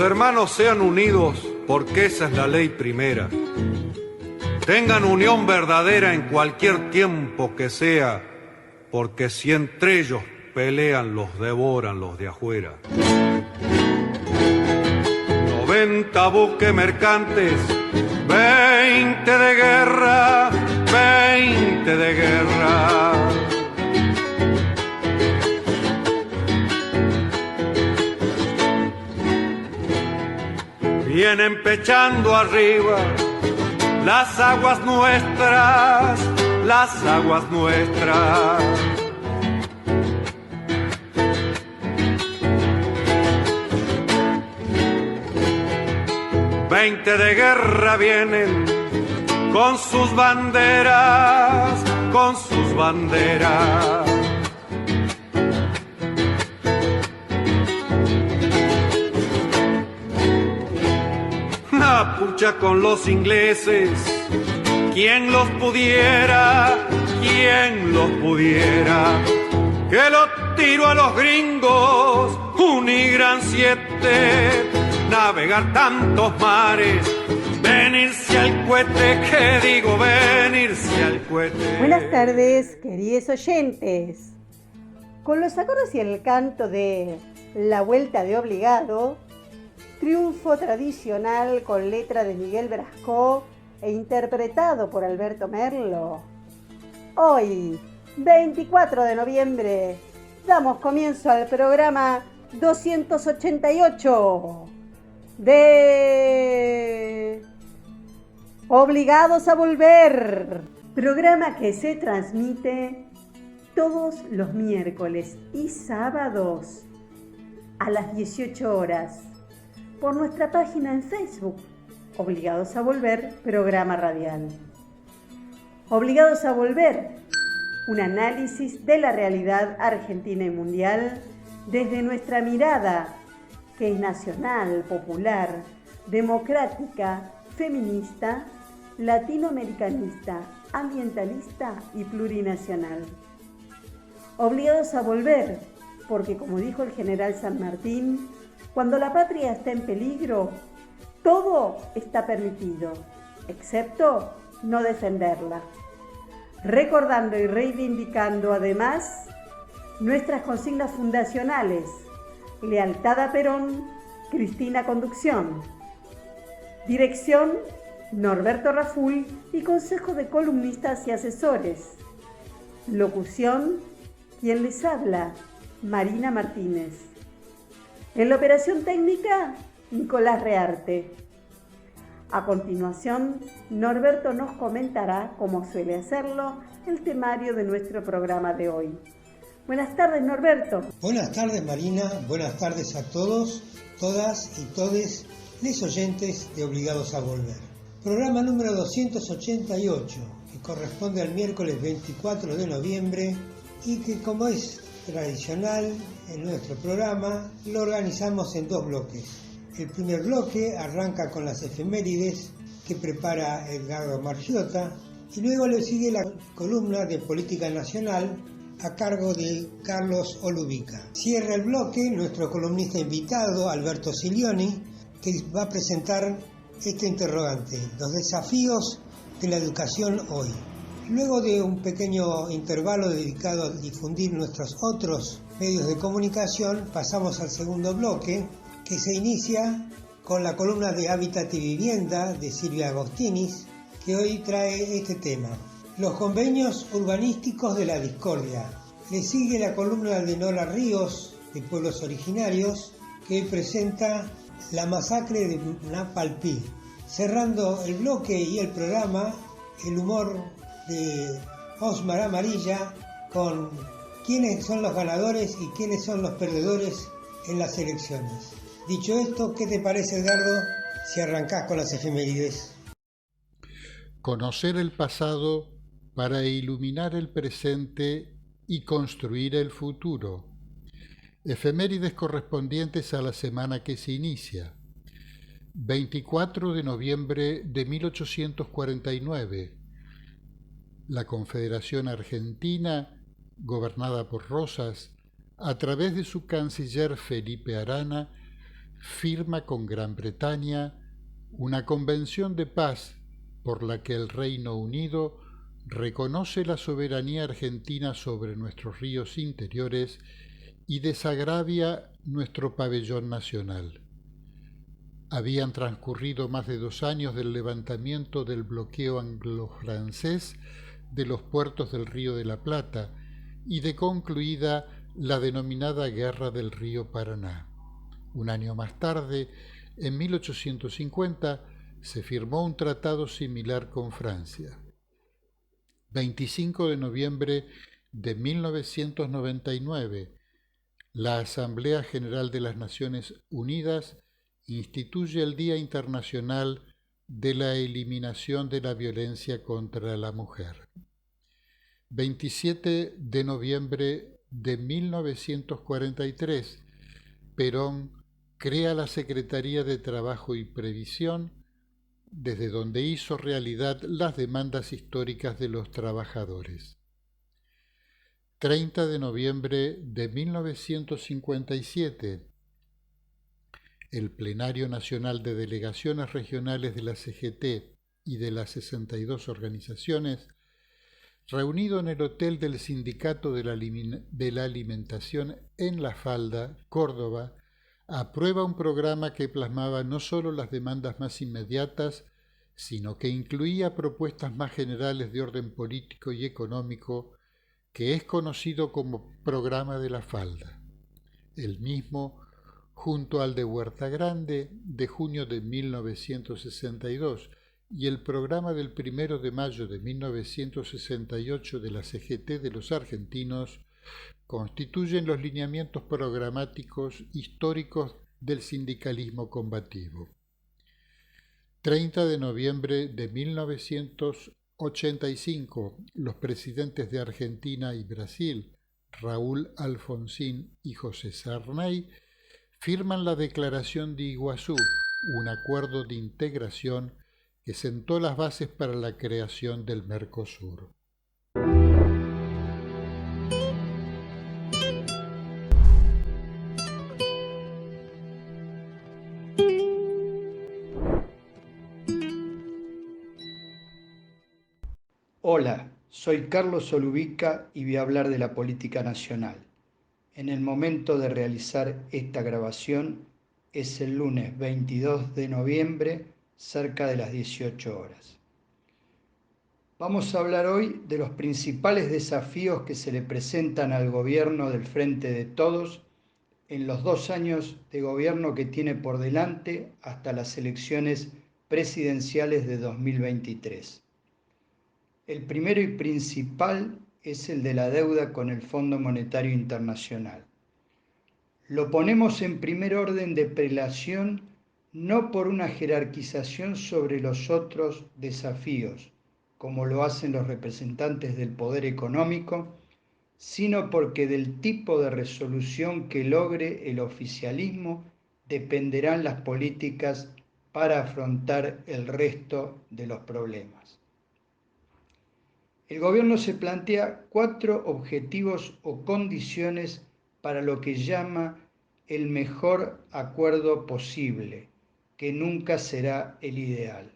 hermanos sean unidos, porque esa es la ley primera. Tengan unión verdadera en cualquier tiempo que sea, porque si entre ellos pelean, los devoran los de afuera. 90 buques mercantes, 20 de guerra, 20 de guerra. Vienen pechando arriba las aguas nuestras, las aguas nuestras. Veinte de guerra vienen con sus banderas, con sus banderas. Pucha con los ingleses, quien los pudiera, quien los pudiera, que lo tiro a los gringos, un y gran 7, navegar tantos mares, venirse al cohete, que digo venirse al cohete. Buenas tardes, queridos oyentes. Con los acordes y el canto de La Vuelta de Obligado, triunfo tradicional con letra de Miguel Brasco e interpretado por Alberto Merlo. Hoy, 24 de noviembre, damos comienzo al programa 288 de Obligados a Volver. Programa que se transmite todos los miércoles y sábados a las 18 horas. Por nuestra página en Facebook, Obligados a Volver, programa radial. Obligados a Volver, un análisis de la realidad argentina y mundial desde nuestra mirada, que es nacional, popular, democrática, feminista, latinoamericanista, ambientalista y plurinacional. Obligados a Volver, porque como dijo el general San Martín, cuando la patria está en peligro, todo está permitido, excepto no defenderla. Recordando y reivindicando además nuestras consignas fundacionales: lealtad a Perón, Cristina Conducción. Dirección: Norberto Raful y consejo de columnistas y asesores. Locución: quien les habla, Marina Martínez. En la operación técnica, Nicolás Rearte. A continuación, Norberto nos comentará, como suele hacerlo, el temario de nuestro programa de hoy. Buenas tardes, Norberto. Buenas tardes, Marina. Buenas tardes a todos, todas y todes, les oyentes de Obligados a Volver. Programa número 288, que corresponde al miércoles 24 de noviembre y que, como es tradicional en nuestro programa, lo organizamos en dos bloques. El primer bloque arranca con las efemérides que prepara Edgardo Margiota y luego le sigue la columna de Política Nacional a cargo de Carlos Olubica. Cierra el bloque nuestro columnista invitado, Alberto Silioni, que va a presentar este interrogante: los desafíos de la educación hoy. Luego de un pequeño intervalo dedicado a difundir nuestros otros medios de comunicación, pasamos al segundo bloque, que se inicia con la columna de Hábitat y Vivienda de Silvia Agostinis, que hoy trae este tema: los convenios urbanísticos de la discordia. Le sigue la columna de Nora Ríos, de Pueblos Originarios, que hoy presenta la masacre de Napalpí. Cerrando el bloque y el programa, el humor de Osmar Amarilla con quiénes son los ganadores y quiénes son los perdedores en las elecciones. Dicho esto, ¿qué te parece, Edgardo, si arrancás con las efemérides? Conocer el pasado para iluminar el presente y construir el futuro. Efemérides correspondientes a la semana que se inicia. 24 de noviembre de 1849. La Confederación Argentina, gobernada por Rosas, a través de su canciller Felipe Arana, firma con Gran Bretaña una convención de paz por la que el Reino Unido reconoce la soberanía argentina sobre nuestros ríos interiores y desagravia nuestro pabellón nacional. Habían transcurrido más de 2 años del levantamiento del bloqueo anglo-francés de los puertos del Río de la Plata y de concluida la denominada Guerra del Río Paraná. Un año más tarde, en 1850, se firmó un tratado similar con Francia. 25 de noviembre de 1999, la Asamblea General de las Naciones Unidas instituye el Día Internacional de la Eliminación de la Violencia contra la Mujer. 27 de noviembre de 1943, Perón crea la Secretaría de Trabajo y Previsión, desde donde hizo realidad las demandas históricas de los trabajadores. 30 de noviembre de 1957, el Plenario Nacional de Delegaciones Regionales de la CGT y de las 62 organizaciones, reunido en el Hotel del Sindicato de la Alimentación en La Falda, Córdoba, aprueba un programa que plasmaba no solo las demandas más inmediatas, sino que incluía propuestas más generales de orden político y económico, que es conocido como Programa de la Falda. El mismo, junto al de Huerta Grande, de junio de 1962, y el programa del 1 de mayo de 1968 de la CGT de los argentinos, constituyen los lineamientos programáticos históricos del sindicalismo combativo. 30 de noviembre de 1985, los presidentes de Argentina y Brasil, Raúl Alfonsín y José Sarney, firman la Declaración de Iguazú, un acuerdo de integración que sentó las bases para la creación del Mercosur. Hola, soy Carlos Olubica y voy a hablar de la política nacional. En el momento de realizar esta grabación es el lunes 22 de noviembre, cerca de las 18 horas. Vamos a hablar hoy de los principales desafíos que se le presentan al gobierno del Frente de Todos en los 2 años de gobierno que tiene por delante hasta las elecciones presidenciales de 2023. El primero y principal es el de la deuda con el Fondo Monetario Internacional. Lo ponemos en primer orden de prelación no por una jerarquización sobre los otros desafíos, como lo hacen los representantes del poder económico, sino porque del tipo de resolución que logre el oficialismo dependerán las políticas para afrontar el resto de los problemas. El gobierno se plantea 4 objetivos o condiciones para lo que llama el mejor acuerdo posible, que nunca será el ideal.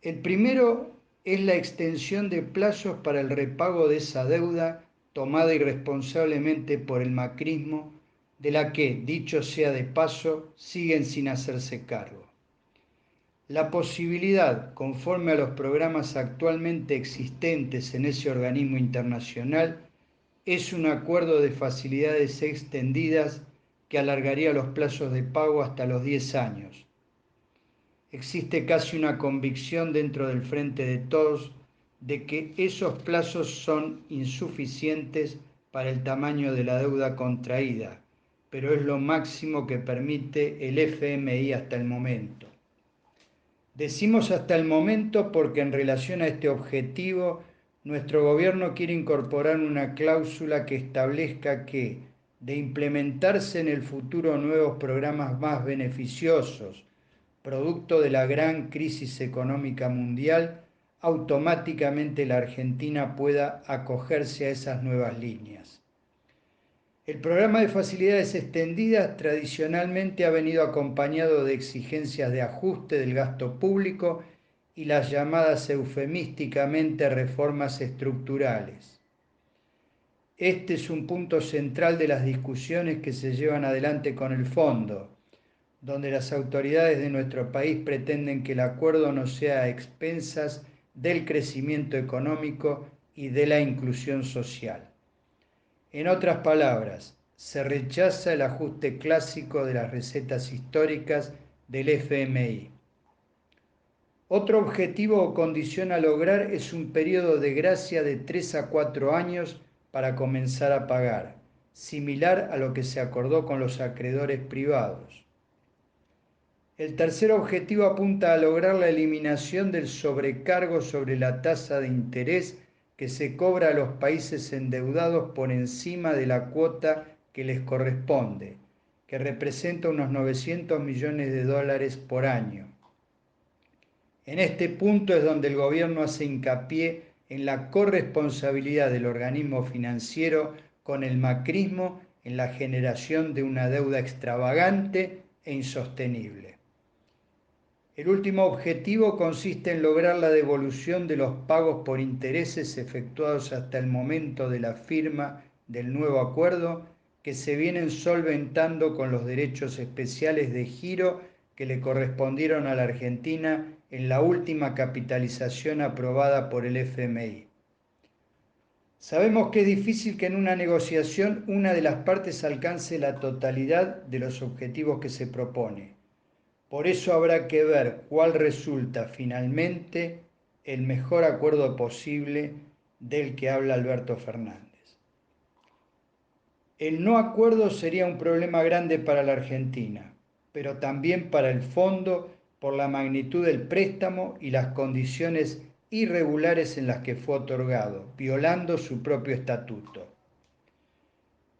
El primero es la extensión de plazos para el repago de esa deuda tomada irresponsablemente por el macrismo, de la que, dicho sea de paso, siguen sin hacerse cargo. La posibilidad, conforme a los programas actualmente existentes en ese organismo internacional, es un acuerdo de facilidades extendidas que alargaría los plazos de pago hasta los 10 años. Existe casi una convicción dentro del Frente de Todos de que esos plazos son insuficientes para el tamaño de la deuda contraída, pero es lo máximo que permite el FMI hasta el momento. Decimos hasta el momento porque en relación a este objetivo, nuestro gobierno quiere incorporar una cláusula que establezca que, de implementarse en el futuro nuevos programas más beneficiosos, producto de la gran crisis económica mundial, automáticamente la Argentina pueda acogerse a esas nuevas líneas. El programa de facilidades extendidas tradicionalmente ha venido acompañado de exigencias de ajuste del gasto público y las llamadas eufemísticamente reformas estructurales. Este es un punto central de las discusiones que se llevan adelante con el fondo, donde las autoridades de nuestro país pretenden que el acuerdo no sea a expensas del crecimiento económico y de la inclusión social. En otras palabras, se rechaza el ajuste clásico de las recetas históricas del FMI. Otro objetivo o condición a lograr es un periodo de gracia de 3 a 4 años para comenzar a pagar, similar a lo que se acordó con los acreedores privados. El tercer objetivo apunta a lograr la eliminación del sobrecargo sobre la tasa de interés que se cobra a los países endeudados por encima de la cuota que les corresponde, que representa unos 900 millones de dólares por año. En este punto es donde el gobierno hace hincapié en la corresponsabilidad del organismo financiero con el macrismo en la generación de una deuda extravagante e insostenible. El último objetivo consiste en lograr la devolución de los pagos por intereses efectuados hasta el momento de la firma del nuevo acuerdo, que se vienen solventando con los derechos especiales de giro que le correspondieron a la Argentina en la última capitalización aprobada por el FMI. Sabemos que es difícil que en una negociación una de las partes alcance la totalidad de los objetivos que se propone. Por eso habrá que ver cuál resulta finalmente el mejor acuerdo posible del que habla Alberto Fernández. El no acuerdo sería un problema grande para la Argentina, pero también para el fondo por la magnitud del préstamo y las condiciones irregulares en las que fue otorgado, violando su propio estatuto.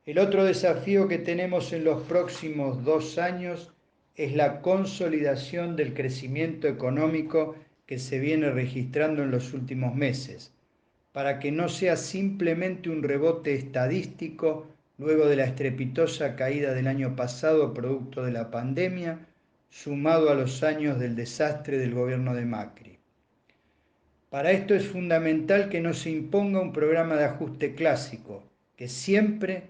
El otro desafío que tenemos en los próximos 2 años es la consolidación del crecimiento económico que se viene registrando en los últimos meses, para que no sea simplemente un rebote estadístico luego de la estrepitosa caída del año pasado producto de la pandemia, sumado a los años del desastre del gobierno de Macri. Para esto es fundamental que no se imponga un programa de ajuste clásico, que siempre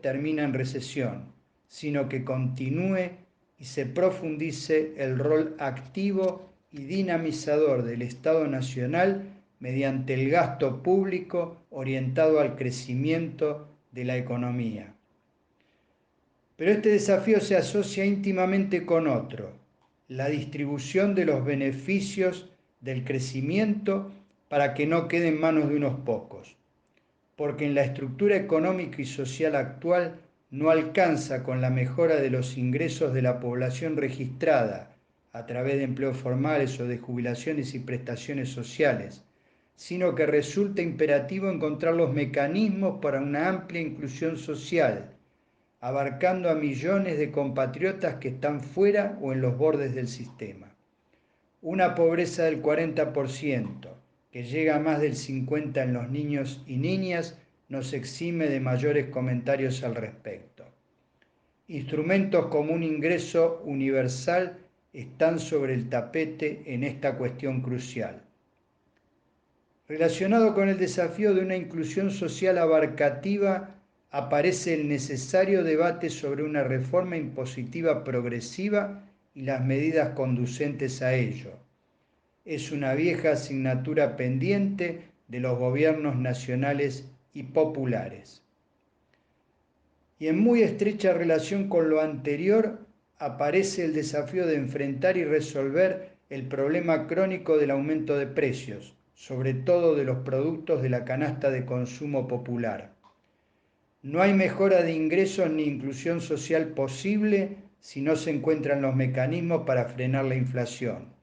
termina en recesión, sino que continúe y se profundice el rol activo y dinamizador del Estado Nacional mediante el gasto público orientado al crecimiento de la economía. Pero este desafío se asocia íntimamente con otro, la distribución de los beneficios del crecimiento para que no quede en manos de unos pocos, porque en la estructura económica y social actual no alcanza con la mejora de los ingresos de la población registrada a través de empleos formales o de jubilaciones y prestaciones sociales, sino que resulta imperativo encontrar los mecanismos para una amplia inclusión social, abarcando a millones de compatriotas que están fuera o en los bordes del sistema. Una pobreza del 40%, que llega a más del 50% en los niños y niñas, nos exime de mayores comentarios al respecto. Instrumentos como un ingreso universal están sobre el tapete en esta cuestión crucial. Relacionado con el desafío de una inclusión social abarcativa, aparece el necesario debate sobre una reforma impositiva progresiva y las medidas conducentes a ello. Es una vieja asignatura pendiente de los gobiernos nacionales y populares. Y en muy estrecha relación con lo anterior, aparece el desafío de enfrentar y resolver el problema crónico del aumento de precios, sobre todo de los productos de la canasta de consumo popular. No hay mejora de ingresos ni inclusión social posible si no se encuentran los mecanismos para frenar la inflación.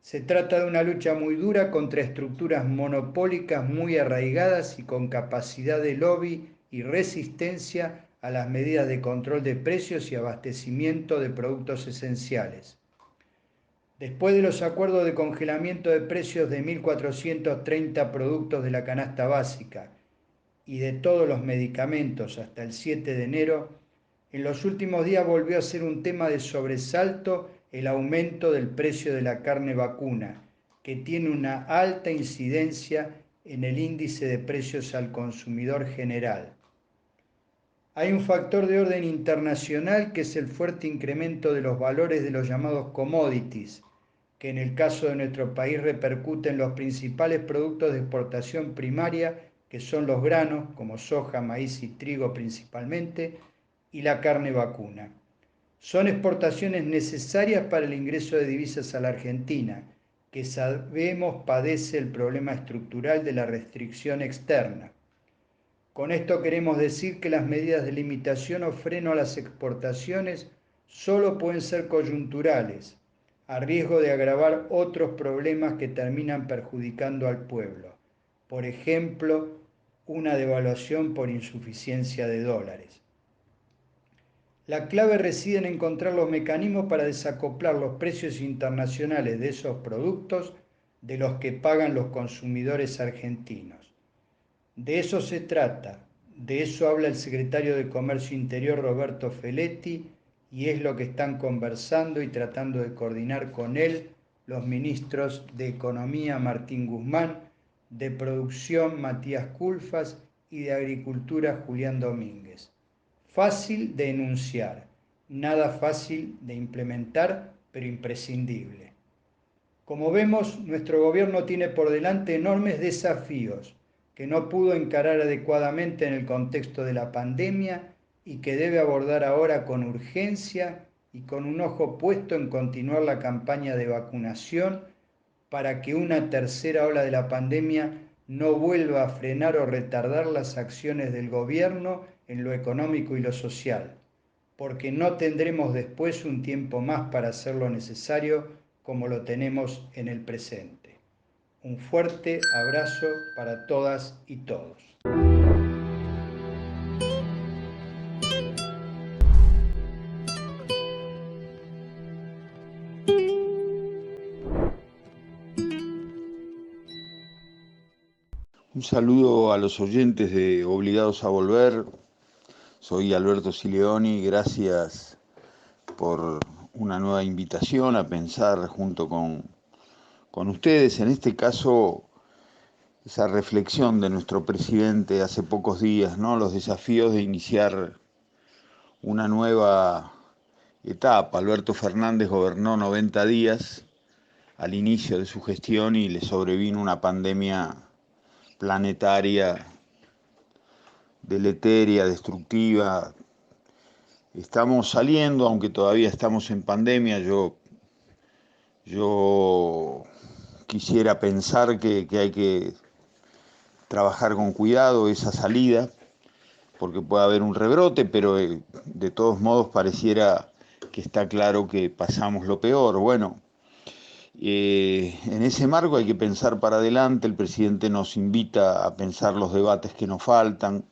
Se trata de una lucha muy dura contra estructuras monopólicas muy arraigadas y con capacidad de lobby y resistencia a las medidas de control de precios y abastecimiento de productos esenciales. Después de los acuerdos de congelamiento de precios de 1.430 productos de la canasta básica y de todos los medicamentos hasta el 7 de enero, en los últimos días volvió a ser un tema de sobresalto el aumento del precio de la carne vacuna, que tiene una alta incidencia en el índice de precios al consumidor general. Hay un factor de orden internacional que es el fuerte incremento de los valores de los llamados commodities, que en el caso de nuestro país repercute en los principales productos de exportación primaria, que son los granos, como soja, maíz y trigo principalmente, y la carne vacuna. Son exportaciones necesarias para el ingreso de divisas a la Argentina, que sabemos padece el problema estructural de la restricción externa. Con esto queremos decir que las medidas de limitación o freno a las exportaciones solo pueden ser coyunturales, a riesgo de agravar otros problemas que terminan perjudicando al pueblo. Por ejemplo, una devaluación por insuficiencia de dólares. La clave reside en encontrar los mecanismos para desacoplar los precios internacionales de esos productos de los que pagan los consumidores argentinos. De eso se trata, de eso habla el secretario de Comercio Interior Roberto Feletti y es lo que están conversando y tratando de coordinar con él los ministros de Economía Martín Guzmán, de Producción Matías Culfas y de Agricultura Julián Domínguez. Fácil de enunciar, nada fácil de implementar, pero imprescindible. Como vemos, nuestro gobierno tiene por delante enormes desafíos que no pudo encarar adecuadamente en el contexto de la pandemia y que debe abordar ahora con urgencia y con un ojo puesto en continuar la campaña de vacunación para que una tercera ola de la pandemia no vuelva a frenar o retardar las acciones del gobierno en lo económico y lo social, porque no tendremos después un tiempo más para hacer lo necesario como lo tenemos en el presente. Un fuerte abrazo para todas y todos. Un saludo a los oyentes de Obligados a Volver. Soy Alberto Sileoni, gracias por una nueva invitación a pensar junto con ustedes, en este caso, esa reflexión de nuestro presidente hace pocos días, ¿no? Los desafíos de iniciar una nueva etapa. Alberto Fernández gobernó 90 días al inicio de su gestión y le sobrevino una pandemia planetaria, deleteria, destructiva. Estamos saliendo, aunque todavía estamos en pandemia. Yo quisiera pensar que hay que trabajar con cuidado esa salida, porque puede haber un rebrote, pero de todos modos pareciera que está claro que pasamos lo peor. Bueno, en ese marco hay que pensar para adelante. El presidente nos invita a pensar los debates que nos faltan,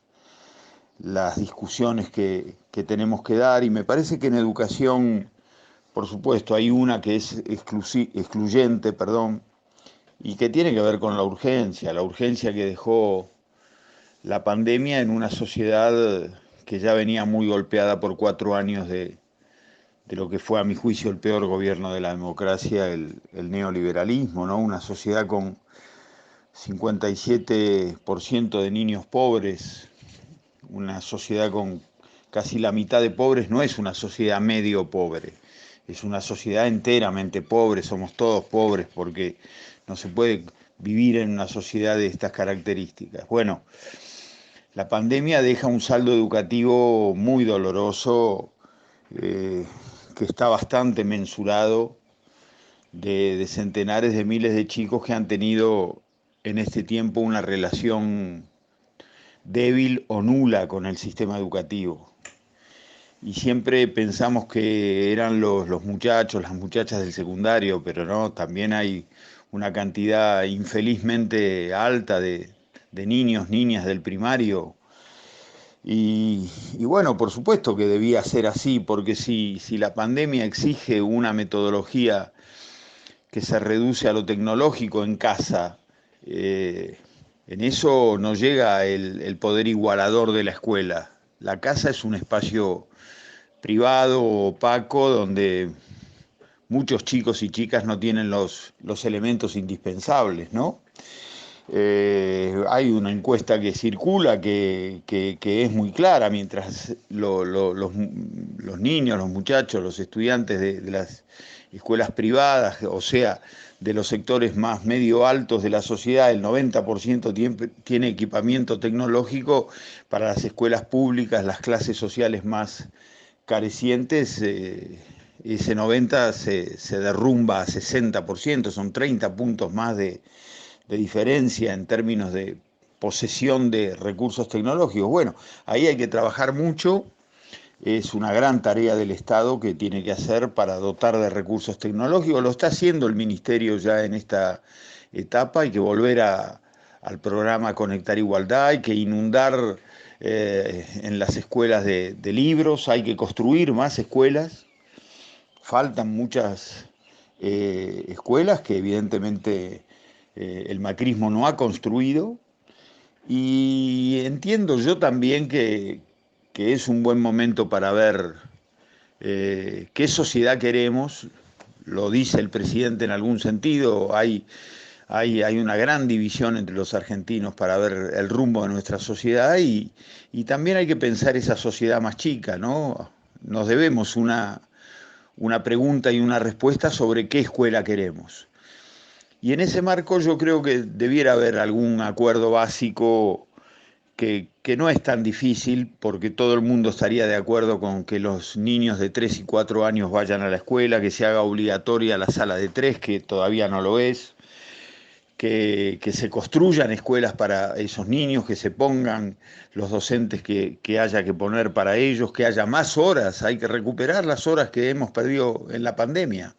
las discusiones que tenemos que dar, y me parece que en educación, por supuesto, hay una que es excluyente, y que tiene que ver con la urgencia que dejó la pandemia en una sociedad que ya venía muy golpeada por 4 años de lo que fue, a mi juicio, el peor gobierno de la democracia, el neoliberalismo, ¿no? Una sociedad con 57% de niños pobres, una sociedad con casi la mitad de pobres. No es una sociedad medio pobre, es una sociedad enteramente pobre. Somos todos pobres porque no se puede vivir en una sociedad de estas características. Bueno, la pandemia deja un saldo educativo muy doloroso, que está bastante mensurado, de centenares de miles de chicos que han tenido en este tiempo una relación débil o nula con el sistema educativo. Y siempre pensamos que eran los muchachos, las muchachas del secundario, pero no, también hay una cantidad infelizmente alta de niños, niñas del primario. Y bueno, por supuesto que debía ser así, porque si la pandemia exige una metodología que se reduce a lo tecnológico en casa, En eso no llega el poder igualador de la escuela. La casa es un espacio privado, opaco, donde muchos chicos y chicas no tienen los elementos indispensables, ¿no? Hay una encuesta que circula que es muy clara, mientras los niños, los muchachos, los estudiantes de las escuelas privadas, o sea, de los sectores más medio altos de la sociedad, el 90% tiene equipamiento tecnológico. Para las escuelas públicas, las clases sociales más carecientes, ese 90 se derrumba a 60%, son 30 puntos más de diferencia en términos de posesión de recursos tecnológicos. Bueno, ahí hay que trabajar mucho, es una gran tarea del Estado que tiene que hacer para dotar de recursos tecnológicos. Lo está haciendo el Ministerio ya en esta etapa. Hay que volver al programa Conectar Igualdad, hay que inundar en las escuelas de libros, hay que construir más escuelas. Faltan muchas escuelas que evidentemente el macrismo no ha construido, y entiendo yo también que es un buen momento para ver qué sociedad queremos. Lo dice el presidente en algún sentido, hay una gran división entre los argentinos para ver el rumbo de nuestra sociedad, y también hay que pensar esa sociedad más chica, ¿no? Nos debemos una pregunta y una respuesta sobre qué escuela queremos. Y en ese marco yo creo que debiera haber algún acuerdo básico que no es tan difícil, porque todo el mundo estaría de acuerdo con que los niños de 3 y 4 años vayan a la escuela, que se haga obligatoria la sala de 3, que todavía no lo es, que se construyan escuelas para esos niños, que se pongan los docentes que haya que poner para ellos, que haya más horas, hay que recuperar las horas que hemos perdido en la pandemia.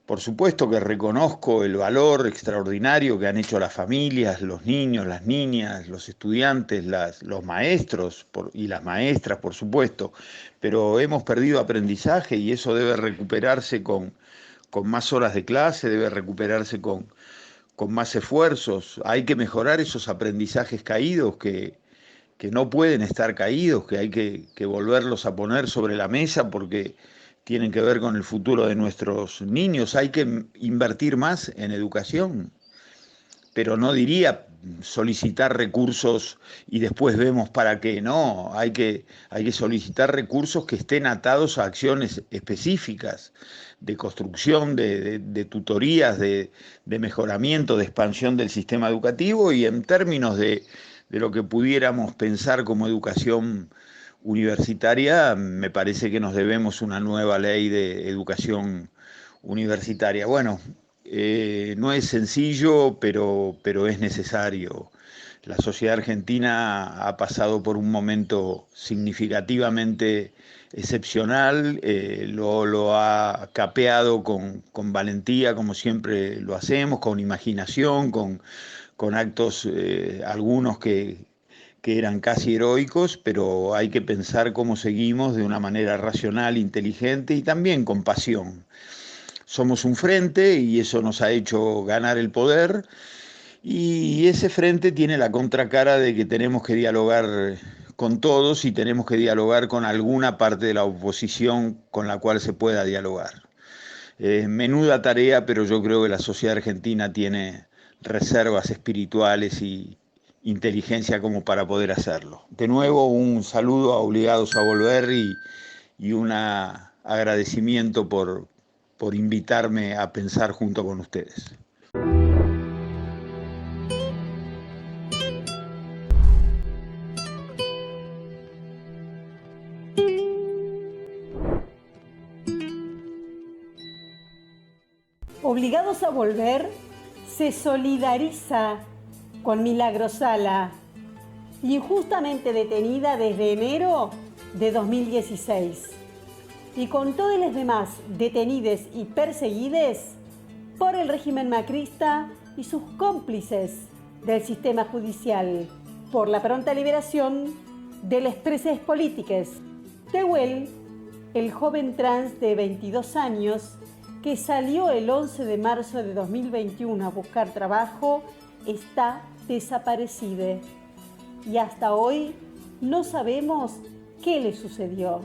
Por supuesto que reconozco el valor extraordinario que han hecho las familias, los niños, las niñas, los estudiantes, los maestros y las maestras, por supuesto, pero hemos perdido aprendizaje y eso debe recuperarse con más horas de clase, debe recuperarse con más esfuerzos. Hay que mejorar esos aprendizajes caídos que no pueden estar caídos, que hay que volverlos a poner sobre la mesa porque tienen que ver con el futuro de nuestros niños. Hay que invertir más en educación, pero no diría solicitar recursos y después vemos para qué. No, hay que solicitar recursos que estén atados a acciones específicas de construcción, de tutorías, de mejoramiento, de expansión del sistema educativo, y en términos de lo que pudiéramos pensar como educación universitaria, me parece que nos debemos una nueva ley de educación universitaria. Bueno, no es sencillo, pero es necesario. La sociedad argentina ha pasado por un momento significativamente excepcional, lo ha capeado con valentía, como siempre lo hacemos, con imaginación, con actos, algunos que eran casi heroicos, pero hay que pensar cómo seguimos de una manera racional, inteligente y también con pasión. Somos un frente y eso nos ha hecho ganar el poder, y ese frente tiene la contracara de que tenemos que dialogar con todos y tenemos que dialogar con alguna parte de la oposición con la cual se pueda dialogar. Menuda tarea, pero yo creo que la sociedad argentina tiene reservas espirituales y inteligencia como para poder hacerlo. De nuevo, un saludo a Obligados a Volver y un agradecimiento por invitarme a pensar junto con ustedes. Obligados a Volver se solidariza con Milagro Sala, injustamente detenida desde enero de 2016, y con todos los demás detenidos y perseguidos por el régimen macrista y sus cómplices del sistema judicial, por la pronta liberación de los presos políticos. Tehuel, el joven trans de 22 años que salió el 11 de marzo de 2021 a buscar trabajo está desaparecida y hasta hoy no sabemos qué le sucedió.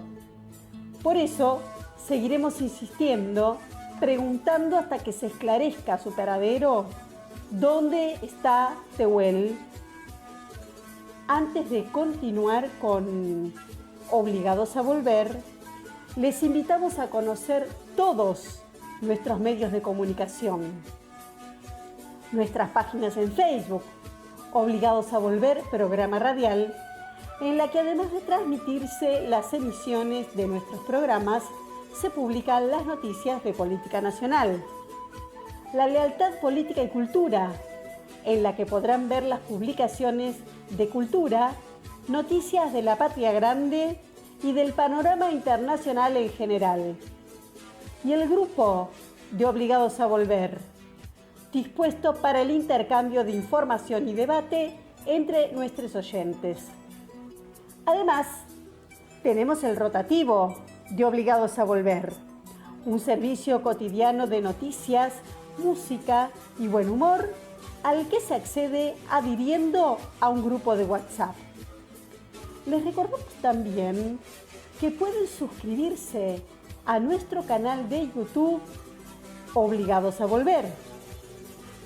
Por eso seguiremos insistiendo, preguntando hasta que se esclarezca su paradero. ¿Dónde está Tehuel? Antes de continuar con Obligados a Volver, les invitamos a conocer todos nuestros medios de comunicación. Nuestras páginas en Facebook, Obligados a Volver, programa radial, en la que además de transmitirse las emisiones de nuestros programas, se publican las noticias de política nacional. La Lealtad Política y Cultura, en la que podrán ver las publicaciones de cultura, noticias de la patria grande y del panorama internacional en general. Y el grupo de Obligados a Volver, dispuesto para el intercambio de información y debate entre nuestros oyentes. Además, tenemos el rotativo de Obligados a Volver, un servicio cotidiano de noticias, música y buen humor al que se accede adhiriendo a un grupo de WhatsApp. Les recordamos también que pueden suscribirse a nuestro canal de YouTube Obligados a Volver,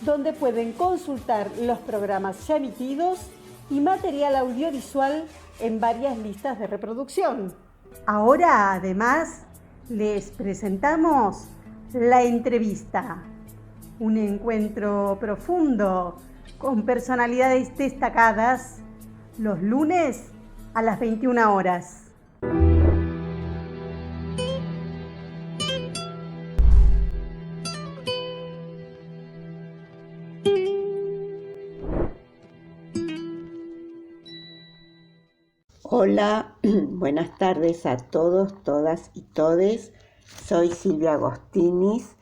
donde pueden consultar los programas ya emitidos y material audiovisual en varias listas de reproducción. Ahora, además, les presentamos la entrevista, un encuentro profundo con personalidades destacadas los lunes a las 21 horas. Hola, buenas tardes a todos, todas y todes. Soy Silvia Agostinis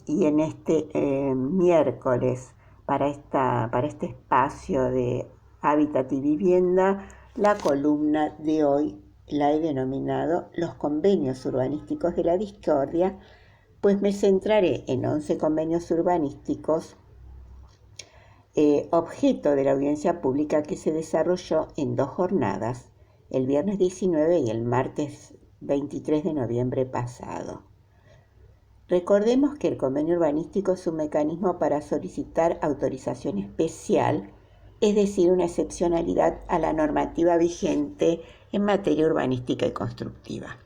y en este miércoles para este espacio de Hábitat y Vivienda, la columna de hoy la he denominado Los convenios urbanísticos de la discordia, pues me centraré en 11 convenios urbanísticos objeto de la audiencia pública que se desarrolló en 2 jornadas, el viernes 19 y el martes 23 de noviembre pasado. Recordemos que el convenio urbanístico es un mecanismo para solicitar autorización especial, es decir, una excepcionalidad a la normativa vigente en materia urbanística y constructiva.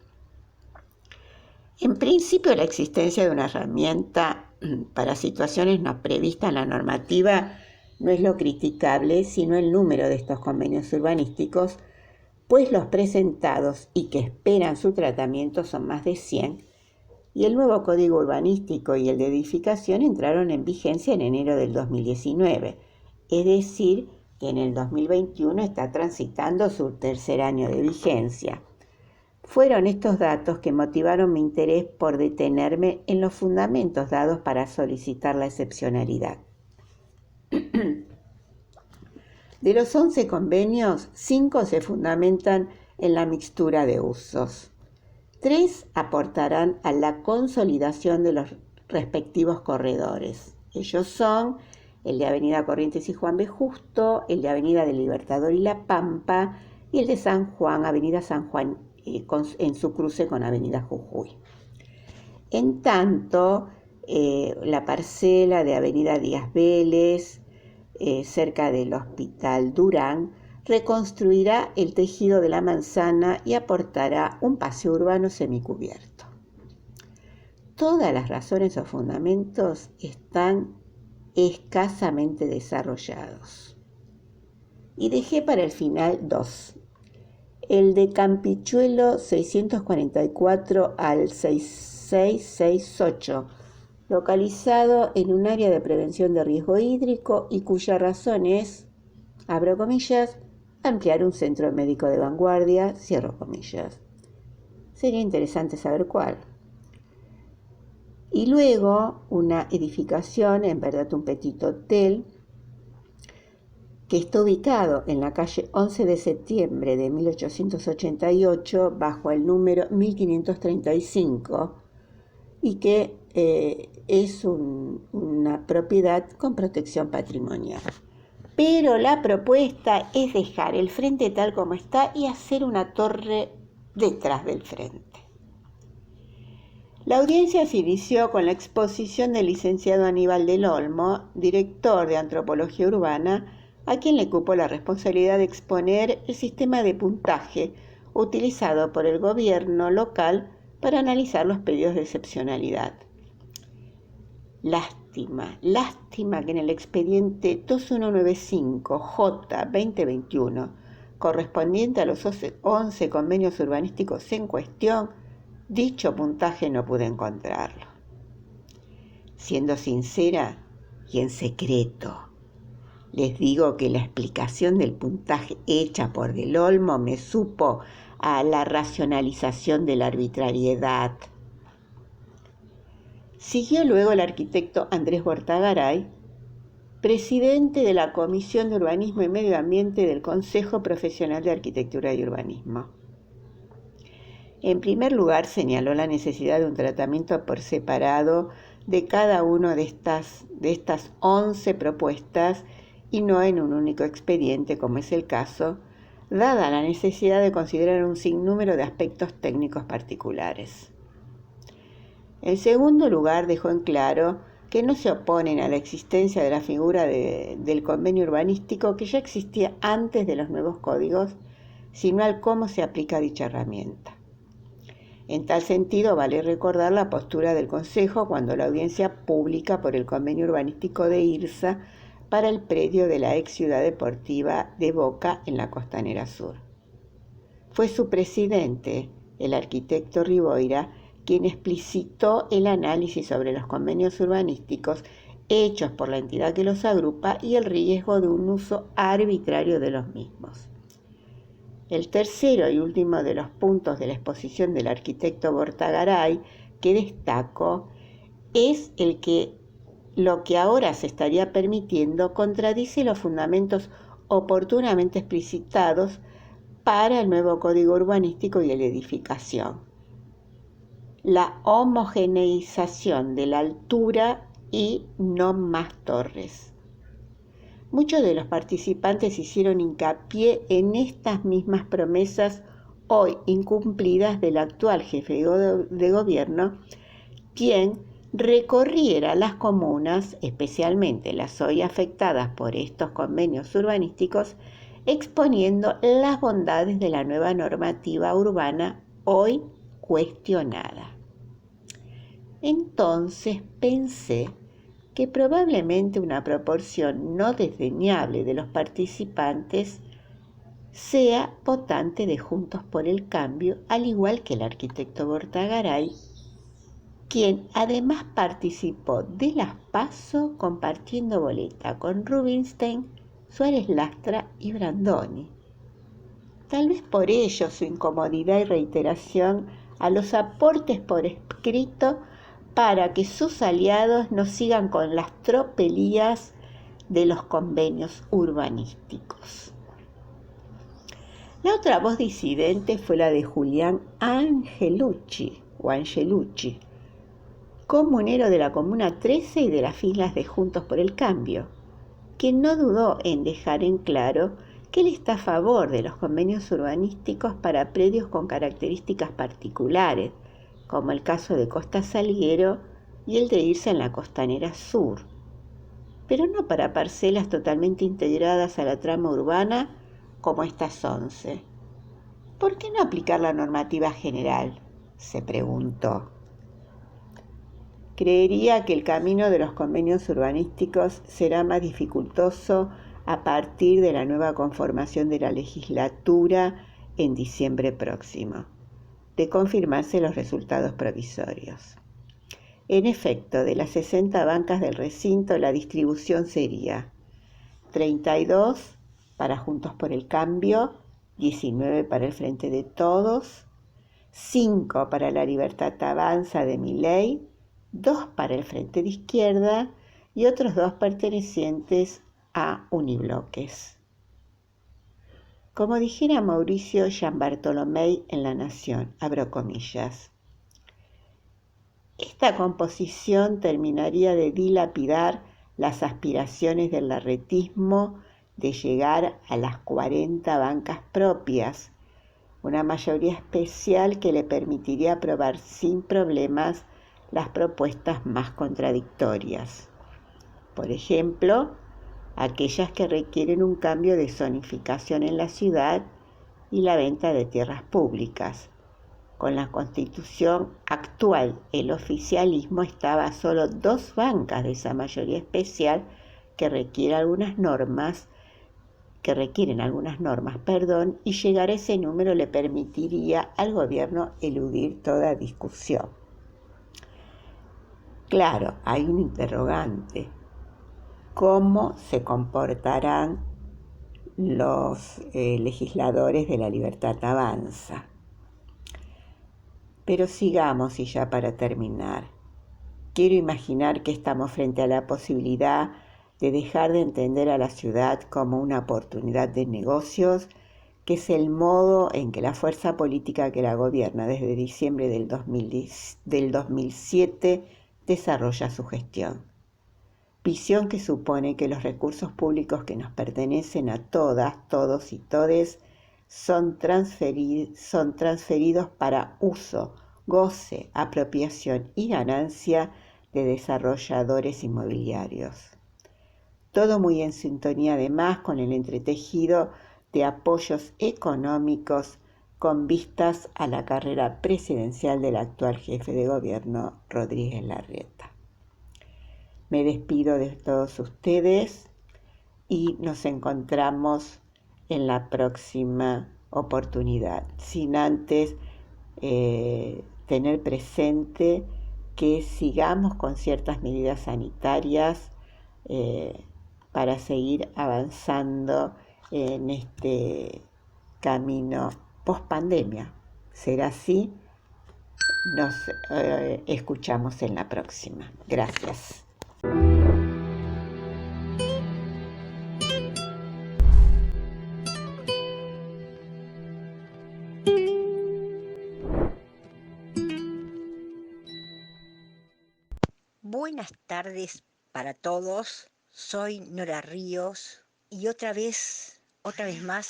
En principio, la existencia de una herramienta para situaciones no previstas en la normativa no es lo criticable, sino el número de estos convenios urbanísticos, pues los presentados y que esperan su tratamiento son más de 100, y el nuevo Código Urbanístico y el de Edificación entraron en vigencia en enero del 2019, es decir, que en el 2021 está transitando su tercer año de vigencia. Fueron estos datos que motivaron mi interés por detenerme en los fundamentos dados para solicitar la excepcionalidad. De los 11 convenios, 5 se fundamentan en la mixtura de usos. 3 aportarán a la consolidación de los respectivos corredores. Ellos son el de Avenida Corrientes y Juan B. Justo, el de Avenida del Libertador y La Pampa, y el de San Juan, Avenida San Juan, en su cruce con Avenida Jujuy. En tanto, la parcela de Avenida Díaz Vélez, cerca del Hospital Durán, reconstruirá el tejido de la manzana y aportará un paseo urbano semicubierto. Todas las razones o fundamentos están escasamente desarrollados. Y dejé para el final 2. El de Campichuelo 644 al 6668, localizado en un área de prevención de riesgo hídrico y cuya razón es, abro comillas, ampliar un centro médico de vanguardia, cierro comillas. Sería interesante saber cuál. Y luego una edificación, en verdad un petit hotel, que está ubicado en la calle 11 de septiembre de 1888, bajo el número 1535, y que es una propiedad con protección patrimonial. Pero la propuesta es dejar el frente tal como está y hacer una torre detrás del frente. La audiencia se inició con la exposición del licenciado Aníbal del Olmo, director de Antropología Urbana, a quien le cupo la responsabilidad de exponer el sistema de puntaje utilizado por el gobierno local para analizar los pedidos de excepcionalidad. Lástima que en el expediente 2195J-2021, correspondiente a los 11 convenios urbanísticos en cuestión, dicho puntaje no pude encontrarlo. Siendo sincera y en secreto, les digo que la explicación del puntaje hecha por Del Olmo me supo a la racionalización de la arbitrariedad. Siguió luego el arquitecto Andrés Bortagaray, presidente de la Comisión de Urbanismo y Medio Ambiente del Consejo Profesional de Arquitectura y Urbanismo. En primer lugar, señaló la necesidad de un tratamiento por separado de cada una de estas 11 propuestas y no en un único expediente, como es el caso, dada la necesidad de considerar un sinnúmero de aspectos técnicos particulares. En segundo lugar, dejó en claro que no se oponen a la existencia de la figura del convenio urbanístico que ya existía antes de los nuevos códigos, sino al cómo se aplica dicha herramienta. En tal sentido, vale recordar la postura del Consejo cuando la audiencia pública por el convenio urbanístico de IRSA para el predio de la ex ciudad deportiva de Boca en la Costanera Sur. Fue su presidente, el arquitecto Riboira, quien explicitó el análisis sobre los convenios urbanísticos hechos por la entidad que los agrupa y el riesgo de un uso arbitrario de los mismos. El tercero y último de los puntos de la exposición del arquitecto Bortagaray que destaco es el que lo que ahora se estaría permitiendo contradice los fundamentos oportunamente explicitados para el nuevo Código Urbanístico y de la Edificación. La homogeneización de la altura y no más torres. Muchos de los participantes hicieron hincapié en estas mismas promesas hoy incumplidas del actual jefe de gobierno, quien recorriera las comunas, especialmente las hoy afectadas por estos convenios urbanísticos, exponiendo las bondades de la nueva normativa urbana hoy cuestionada. Entonces pensé que probablemente una proporción no desdeñable de los participantes sea votante de Juntos por el Cambio, al igual que el arquitecto Bortagaray, quien además participó de las PASO compartiendo boleta con Rubinstein, Suárez Lastra y Brandoni. Tal vez por ello su incomodidad y reiteración a los aportes por escrito para que sus aliados no sigan con las tropelías de los convenios urbanísticos. La otra voz disidente fue la de Julián Angelucci, comunero de la Comuna 13 y de las filas de Juntos por el Cambio, quien no dudó en dejar en claro que él está a favor de los convenios urbanísticos para predios con características particulares, como el caso de Costa Salguero y el de IRSA en la Costanera Sur, pero no para parcelas totalmente integradas a la trama urbana como estas 11. ¿Por qué no aplicar la normativa general?, se preguntó. Creería que el camino de los convenios urbanísticos será más dificultoso a partir de la nueva conformación de la legislatura en diciembre próximo, de confirmarse los resultados provisorios. En efecto, de las 60 bancas del recinto, la distribución sería 32 para Juntos por el Cambio, 19 para el Frente de Todos, 5 para la Libertad Avanza de Milei, 2 para el Frente de Izquierda y otros 2 pertenecientes a unibloques. Como dijera Mauricio Gianbartolomei en La Nación, abro comillas, Esta composición terminaría de dilapidar las aspiraciones del larretismo de llegar a las 40 bancas propias, una mayoría especial que le permitiría aprobar sin problemas las propuestas más contradictorias. Por ejemplo, aquellas que requieren un cambio de zonificación en la ciudad y la venta de tierras públicas. Con la Constitución actual, el oficialismo estaba a solo 2 bancas de esa mayoría especial que requieren algunas normas, y llegar a ese número le permitiría al gobierno eludir toda discusión. Claro, hay un interrogante. ¿Cómo se comportarán los legisladores de La Libertad Avanza? Pero sigamos, y ya para terminar, quiero imaginar que estamos frente a la posibilidad de dejar de entender a la ciudad como una oportunidad de negocios, que es el modo en que la fuerza política que la gobierna desde diciembre del 2007 desarrolla su gestión. Visión que supone que los recursos públicos que nos pertenecen a todas, todos y todes son transferidos para uso, goce, apropiación y ganancia de desarrolladores inmobiliarios. Todo muy en sintonía además con el entretejido de apoyos económicos con vistas a la carrera presidencial del actual jefe de gobierno, Rodríguez Larreta. Me despido de todos ustedes y nos encontramos en la próxima oportunidad, sin antes tener presente que sigamos con ciertas medidas sanitarias para seguir avanzando en este camino post-pandemia. Será así. Nos escuchamos en la próxima. Gracias. Buenas tardes para todos. Soy Nora Ríos y otra vez más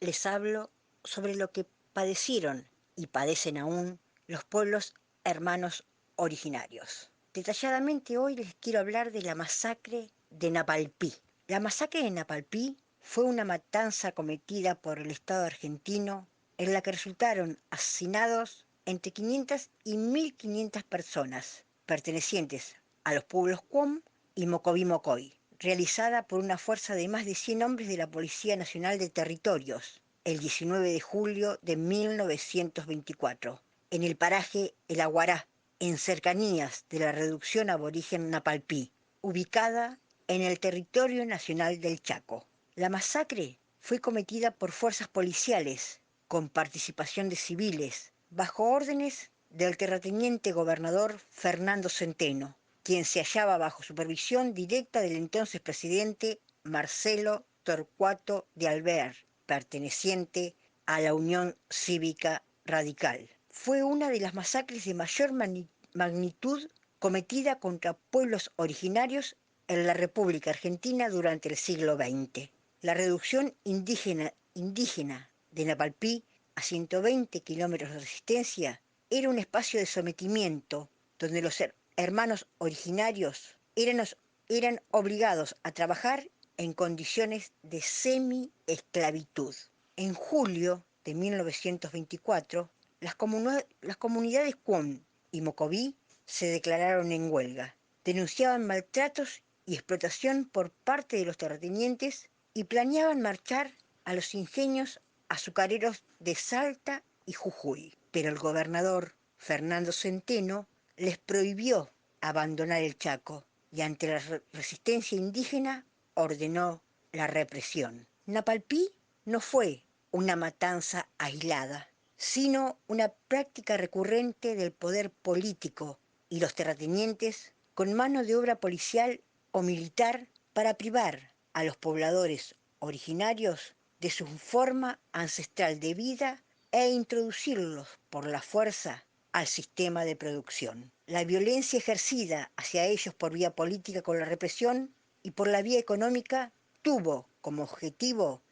les hablo sobre lo que padecieron y padecen aún los pueblos hermanos originarios. Detalladamente hoy les quiero hablar de la masacre de Napalpí. La masacre de Napalpí fue una matanza cometida por el Estado argentino en la que resultaron asesinados entre 500 y 1.500 personas pertenecientes a los pueblos Cuom y Mocoví-Mocoy, realizada por una fuerza de más de 100 hombres de la Policía Nacional de Territorios, el 19 de julio de 1924, en el paraje El Aguará, en cercanías de la reducción aborigen Napalpí, ubicada en el territorio nacional del Chaco. La masacre fue cometida por fuerzas policiales, con participación de civiles, bajo órdenes del terrateniente gobernador Fernando Centeno, quien se hallaba bajo supervisión directa del entonces presidente Marcelo Torcuato de Alvear, perteneciente a la Unión Cívica Radical. Fue una de las masacres de mayor magnitud cometida contra pueblos originarios en la República Argentina durante el siglo XX. La reducción indígena de Napalpí a 120 kilómetros de resistencia era un espacio de sometimiento donde los hermanos originarios eran obligados a trabajar en condiciones de semi-esclavitud. En julio de 1924, las comunidades Cuom y Mocoví se declararon en huelga. Denunciaban maltratos y explotación por parte de los terratenientes y planeaban marchar a los ingenios azucareros de Salta y Jujuy. Pero el gobernador Fernando Centeno les prohibió abandonar el Chaco y ante la resistencia indígena ordenó la represión. Napalpí no fue una matanza aislada, sino una práctica recurrente del poder político y los terratenientes con mano de obra policial o militar para privar a los pobladores originarios de su forma ancestral de vida e introducirlos por la fuerza al sistema de producción. la violencia ejercida hacia ellos por vía política con la represión y por la vía económica tuvo como objetivo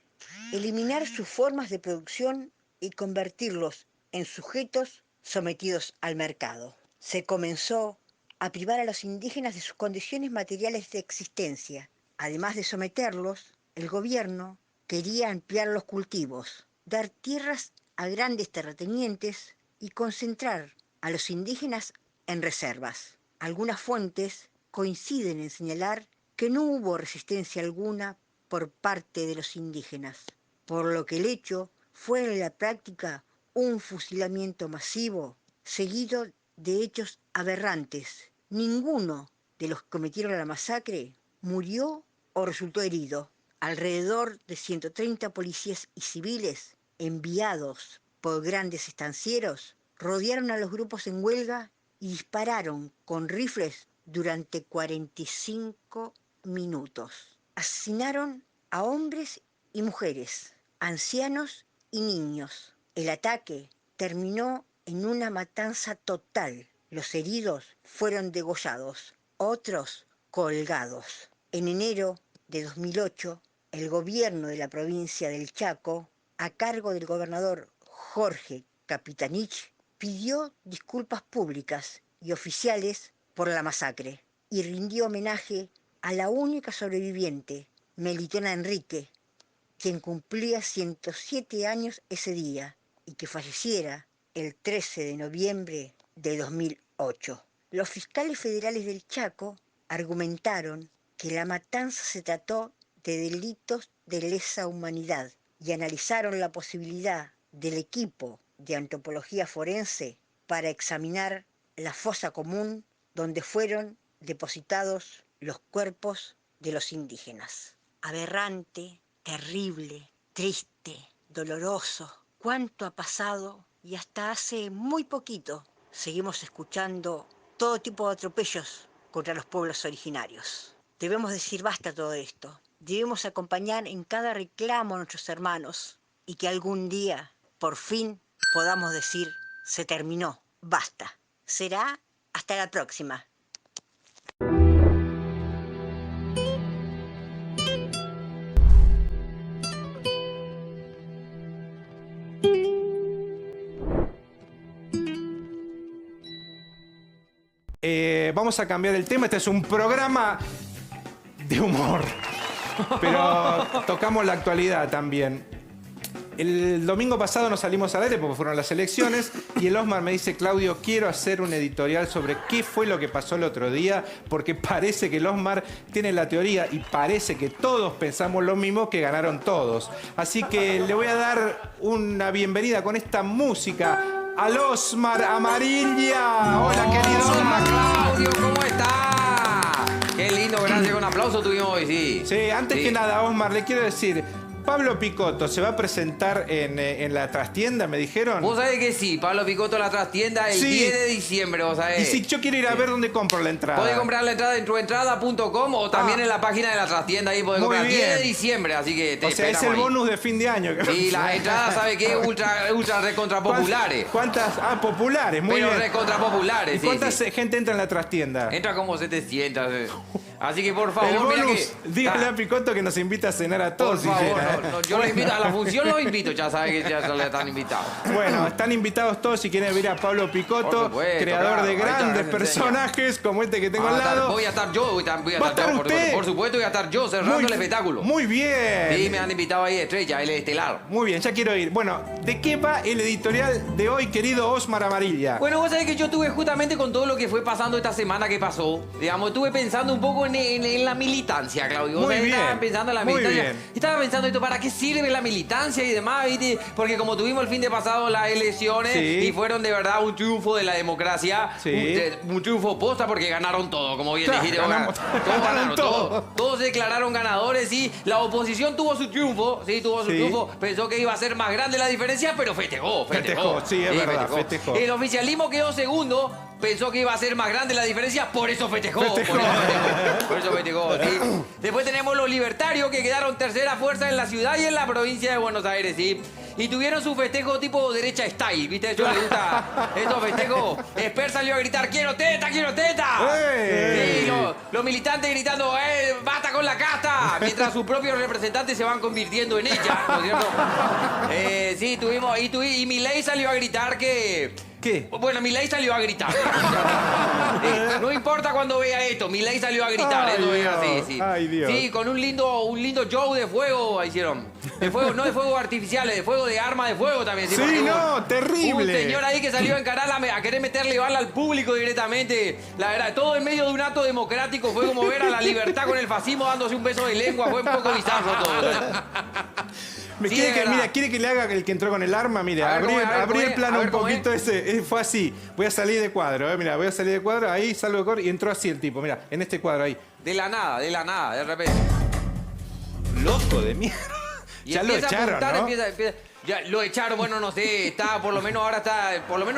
eliminar sus formas de producción y convertirlos en sujetos sometidos al mercado. Se comenzó a privar a los indígenas de sus condiciones materiales de existencia. Además de someterlos, el gobierno quería ampliar los cultivos, dar tierras a grandes terratenientes y concentrar a los indígenas en reservas. Algunas fuentes coinciden en señalar que no hubo resistencia alguna por parte de los indígenas, por lo que el hecho fue en la práctica un fusilamiento masivo, seguido de hechos aberrantes. Ninguno de los que cometieron la masacre murió o resultó herido. Alrededor de 130 policías y civiles, enviados por grandes estancieros, rodearon a los grupos en huelga y dispararon con rifles durante 45 minutos. Asesinaron a hombres y mujeres, ancianos y niños. El ataque terminó en una matanza total. Los heridos fueron degollados, otros colgados. En enero de 2008, el gobierno de la provincia del Chaco, a cargo del gobernador Jorge Capitanich, pidió disculpas públicas y oficiales por la masacre y rindió homenaje a la única sobreviviente, Melitona Enrique, quien cumplía 107 años ese día y que falleciera el 13 de noviembre de 2008. Los fiscales federales del Chaco argumentaron que la matanza se trató de delitos de lesa humanidad y analizaron la posibilidad del equipo de antropología forense para examinar la fosa común donde fueron depositados los cuerpos de los indígenas. Aberrante, terrible, triste, doloroso. ¿Cuánto ha pasado? Y hasta hace muy poquito seguimos escuchando todo tipo de atropellos contra los pueblos originarios. Debemos decir basta a todo esto. Debemos acompañar en cada reclamo a nuestros hermanos y que algún día, por fin, podamos decir, se terminó, basta. Será hasta la próxima. Vamos a cambiar el tema. Este es un programa de humor, pero tocamos la actualidad también. El domingo pasado nos salimos al aire porque fueron las elecciones y el Osmar me dice: Claudio, quiero hacer un editorial sobre qué fue lo que pasó el otro día, porque parece que el Osmar tiene la teoría y parece que todos pensamos lo mismo, que ganaron todos. Así que le voy a dar una bienvenida con esta música al Osmar Amarilla. Hola, querido Osmar. Claudio, ¿cómo está? Qué lindo, gracias. Un aplauso tuvimos hoy, sí. Sí, antes que nada, Osmar, le quiero decir, Pablo Picotto se va a presentar en la trastienda, me dijeron. Vos sabés que sí, Pablo Picotto en la trastienda el 10 de diciembre, vos sabés. Y si yo quiero ir a ver dónde compro la entrada. Podés comprar la entrada en tuentrada.com o también en la página de la trastienda, ahí podés comprar. 10 de diciembre, así que te esperamos. O sea, es el bonus de fin de año. Y las entradas, ¿sabe qué? Ultra recontra populares. ¿Cuántas? Ah, populares, muy bien. Pero recontra populares, ¿Y cuánta gente entra en la trastienda? Entra como 700. Así que por favor, el bonus, mira que... dígale a Picotto que nos invita a cenar a todos. Por favor, no, yo lo invito a la función, los invito, ya saben que ya están invitados. Bueno, están invitados todos si quieren ver a Pablo Picotto, creador de grandes personajes como este que tengo al lado. Voy a estar yo, por supuesto voy a estar yo cerrando el espectáculo. Muy bien. Sí, me han invitado ahí Estrella, el estelar. Muy bien, ya quiero ir. Bueno, ¿de qué va el editorial de hoy, querido Osmar Amarilla? Bueno, vos sabés que yo estuve justamente con todo lo que fue pasando esta semana que pasó. Digamos, estuve pensando un poco en la militancia, Claudio. Muy bien. Estaba pensando en la militancia. Estaba pensando esto, ¿para qué sirve la militancia y demás? ¿Viste? Porque como tuvimos el fin de pasado las elecciones y fueron de verdad un triunfo de la democracia, un triunfo posta porque ganaron todo, como bien dijiste. Todos ganaron, todos se declararon ganadores y la oposición tuvo su triunfo, triunfo, pensó que iba a ser más grande la diferencia, pero festejó. Sí, es verdad, festejó. El oficialismo quedó segundo, pensó que iba a ser más grande la diferencia, por eso festejó. Por eso festejó, ¿sí? Después tenemos los libertarios que quedaron tercera fuerza en la ciudad y en la provincia de Buenos Aires, ¿sí? Y tuvieron su festejo tipo derecha style, ¿viste? A ellos les gusta estos festejos. Esper salió a gritar, ¡quiero teta, quiero teta! Sí, los militantes gritando, ¡basta con la casta! Mientras sus propios representantes se van convirtiendo en ella, ¿no es cierto? Sí, tuvimos... Y Milei salió a gritar que... ¿Qué? Bueno, Milei salió a gritar. No importa cuando vea esto, Milei salió a gritar. Ay, eso es Dios. así, sí. Ay, Dios. Sí, con un lindo show de fuego hicieron. De fuego, no de fuegos artificiales, de fuego de arma de fuego también. Sí, porque no, terrible. Un señor ahí que salió a encarar a querer meterle bala al público directamente. La verdad, todo en medio de un acto democrático. Fue como ver a la libertad con el fascismo dándose un beso de lengua. Fue un poco bizarro todo. Sí, quiere que le haga el que entró con el arma. Mire, A ver, ¿cómo es? A ver, abrí ¿cómo el es? plano A ver, un ¿cómo poquito ese. Fue así. Voy a salir de cuadro, mira, voy a salir de cuadro, ahí salgo de cuadro y entró así el tipo, mira, en este cuadro ahí. De la nada, de repente. Loco de mierda. Y Ya lo empieza a echaron, apuntar, ¿no? ya lo echaron, bueno, no sé, está, por lo menos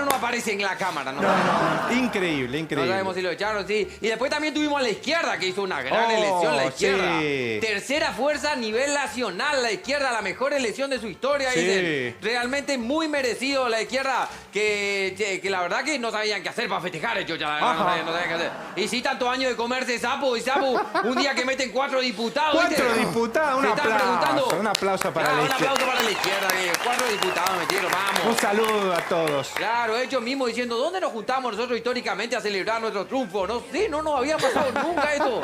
no aparece en la cámara, ¿no? No, increíble. No sabemos si lo echaron, sí. Y después también tuvimos a la izquierda, que hizo una gran Oh, elección, la izquierda. sí. Tercera fuerza a nivel nacional, la izquierda, la mejor elección de su historia. Sí. Dicen. Realmente muy merecido la izquierda, que la verdad que no sabían qué hacer para festejar ellos, ya la verdad, no sabían qué hacer. Y sí, tantos años de comerse sapo, un día que meten 4 diputados. 4 diputados, un aplauso para la Un izquierda. aplauso para la izquierda, que 4 diputados metieron, vamos. Un saludo a todos. Claro, ellos mismos diciendo, ¿dónde nos juntamos nosotros históricamente a celebrar nuestro triunfo? No sé, no nos había pasado nunca esto.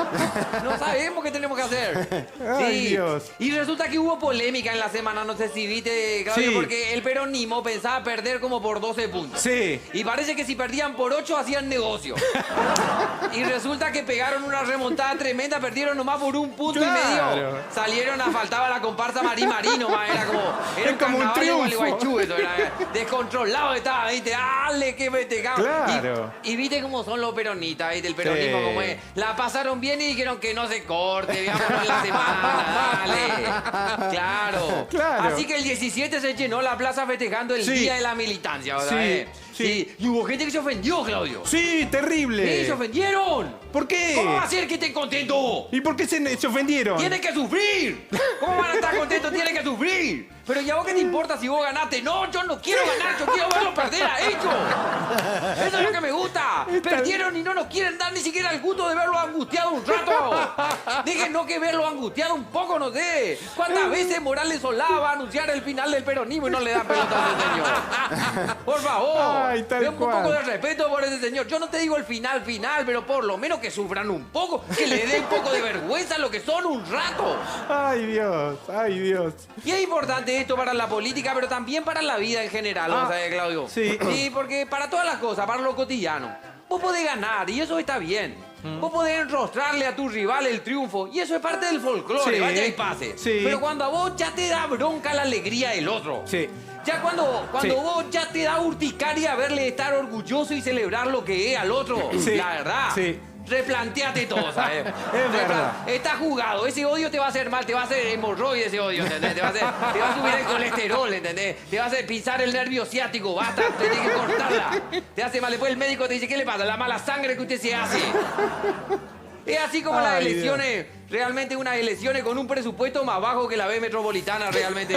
No sabemos qué tenemos que hacer. Ay, Dios. Y resulta que hubo polémica en la semana, no sé si viste, Claudio, Sí. porque el peronismo pensaba perder como por 12 puntos. Sí. Y parece que si perdían por 8 hacían negocio. Y resulta que pegaron una remontada tremenda, perdieron nomás por 1 punto y Claro. medio. Salieron a faltaba la comparsa Marí nomás, era como Es como un carnaval de triunfo. Gualeguaychú, eso era descontrolado estaba, ¿viste? ¡Dale, qué festejamos! Claro. Y viste cómo son los peronistas, ¿viste? El peronismo Sí. como es. La pasaron bien y dijeron que no se corte, veámonos en la semana, dale. Claro. Claro. Así que el 17 se llenó la plaza festejando el Sí. Día de la Militancia, ¿verdad? Sí, sí. Y hubo gente que se ofendió, Claudio. Sí, terrible. Sí, se ofendieron. ¿Por qué? ¿Cómo va a ser que estén contentos? ¿Y por qué se ofendieron? ¡Tienen que sufrir! ¿Cómo van a estar contentos? ¡Tienen que sufrir! Pero ¿y a vos qué te importa si vos ganaste? No, yo no quiero ganar, yo quiero verlos perder a ellos. Eso es lo que me gusta. Perdieron y no nos quieren dar ni siquiera el gusto de verlo angustiado un rato. Déjenos que verlo angustiado un poco, no sé. ¿Cuántas veces Morales Solá va a anunciar el final del peronismo y no le dan pelota a ese señor? Por favor. Ay, tal Ten un cual. poco de respeto por ese señor. Yo no te digo el final, pero por lo menos que sufran un poco, que le dé un poco de vergüenza lo que son un rato. Ay, Dios, ay, Dios. Y es importante esto para la política, pero también para la vida en general, ¿no sabes, Claudio? sí. Sí, porque para todas las cosas, para lo cotidiano, vos podés ganar y eso está bien. Vos podés enrostrarle a tu rival el triunfo y eso es parte del folclore, Sí. vaya y pase. Sí. Pero cuando a vos ya te da bronca la alegría del otro. Sí. Ya cuando Sí. vos ya te da urticaria verle estar orgulloso y celebrar lo que es al otro, Sí. la verdad. Sí. Replanteate todo, ¿sabes? Es verdad. Está jugado. Ese odio te va a hacer mal, te va a hacer hemorroide ese odio, ¿entendés? Te va a subir el colesterol, ¿entendés? Te va a hacer pisar el nervio ciático, basta, tenés que cortarla. Te hace mal. Después el médico te dice, ¿qué le pasa? La mala sangre que usted se hace. Es así como las Ay, elecciones, realmente unas elecciones con un presupuesto más bajo que la B Metropolitana, realmente.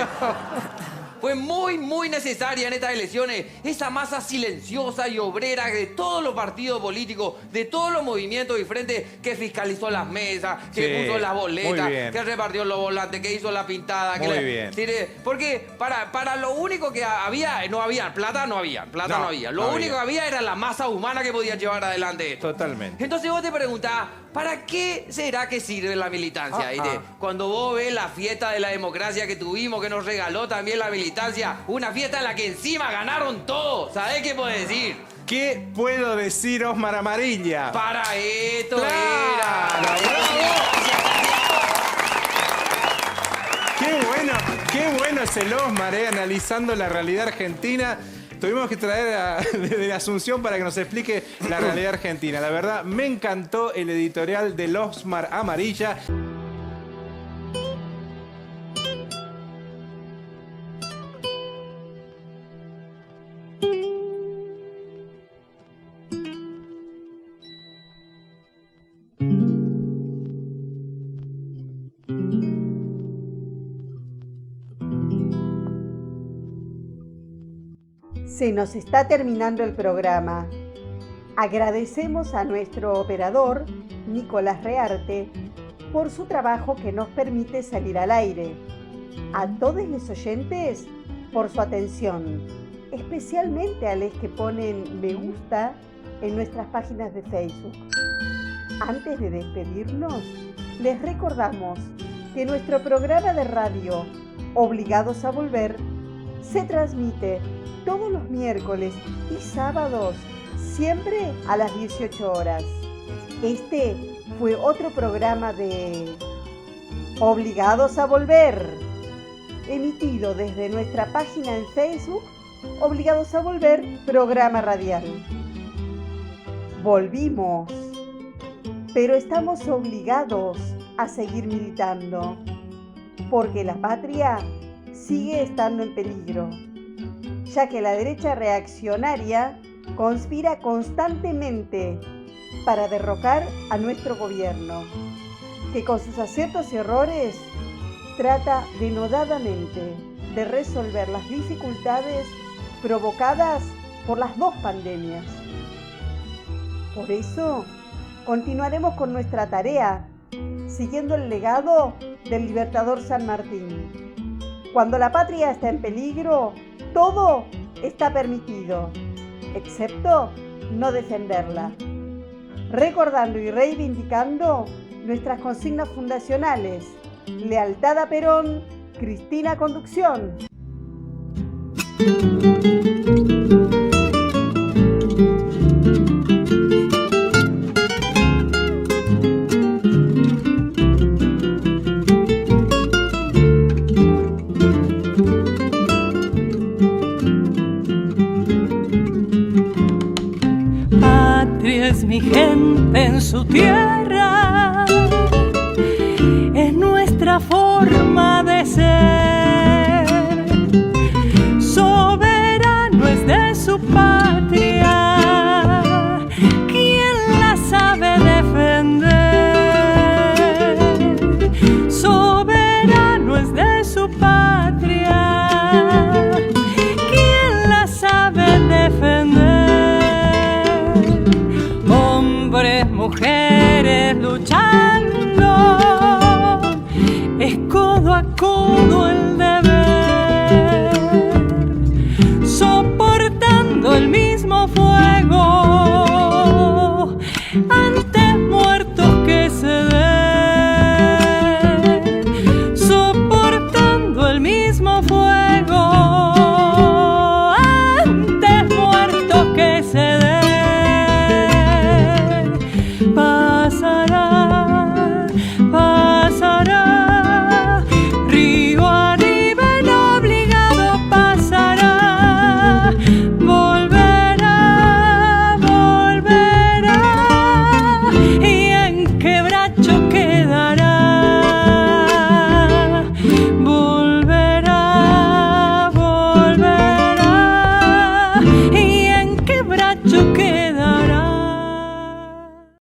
Fue muy, muy necesaria en estas elecciones esa masa silenciosa y obrera de todos los partidos políticos, de todos los movimientos y frentes que fiscalizó las mesas, que Sí, puso las muy boletas, bien. que repartió los volantes, que hizo la pintada. Muy bien. Porque para lo único que había, plata no había. Lo no único que había. había era la masa humana que podía llevar adelante esto. Totalmente. Entonces vos te preguntás, ¿para qué será que sirve la militancia? ¿Viste? Cuando vos ves la fiesta de la democracia que tuvimos, que nos regaló también la militancia, una fiesta en la que encima ganaron todos, ¿sabés qué puedo decir? ¿Qué puedo decir, Osmar Amarilla? Para esto ¡Claro! era. Qué bueno es el Osmar, analizando la realidad argentina. Tuvimos que traer desde Asunción para que nos explique la realidad argentina. La verdad, me encantó el editorial del Osmar Amarilla. Se nos está terminando el programa. Agradecemos a nuestro operador, Nicolás Rearte, por su trabajo que nos permite salir al aire. A todos los oyentes por su atención, especialmente a los que ponen me gusta en nuestras páginas de Facebook. Antes de despedirnos, les recordamos que nuestro programa de radio, Obligados a Volver, se transmite todos los miércoles y sábados, siempre a las 18 horas. Este fue otro programa de Obligados a Volver, emitido desde nuestra página en Facebook, Obligados a Volver, programa radial. Volvimos, pero estamos obligados a seguir militando, porque la patria sigue estando en peligro, ya que la derecha reaccionaria conspira constantemente para derrocar a nuestro gobierno, que con sus aciertos y errores trata denodadamente de resolver las dificultades provocadas por las dos pandemias. Por eso, continuaremos con nuestra tarea, siguiendo el legado del libertador San Martín. Cuando la patria está en peligro, todo está permitido, excepto no defenderla. Recordando y reivindicando nuestras consignas fundacionales: lealtad a Perón, Cristina Conducción. Patria es mi gente en su tierra, es nuestra forma de ser. Soberano es de su patria, quien la sabe defender. Soberano es de su patria, quien la sabe defender. Hombres, mujeres luchando, es codo a codo el deber, soportando el mismo fuego, antes muertos que ceder, soportando el mismo fuego, antes muertos que ceder. Pasará, pasará, río arriba el obligado pasará, volverá, volverá, y en quebracho quedará, volverá, volverá, y en quebracho quedará.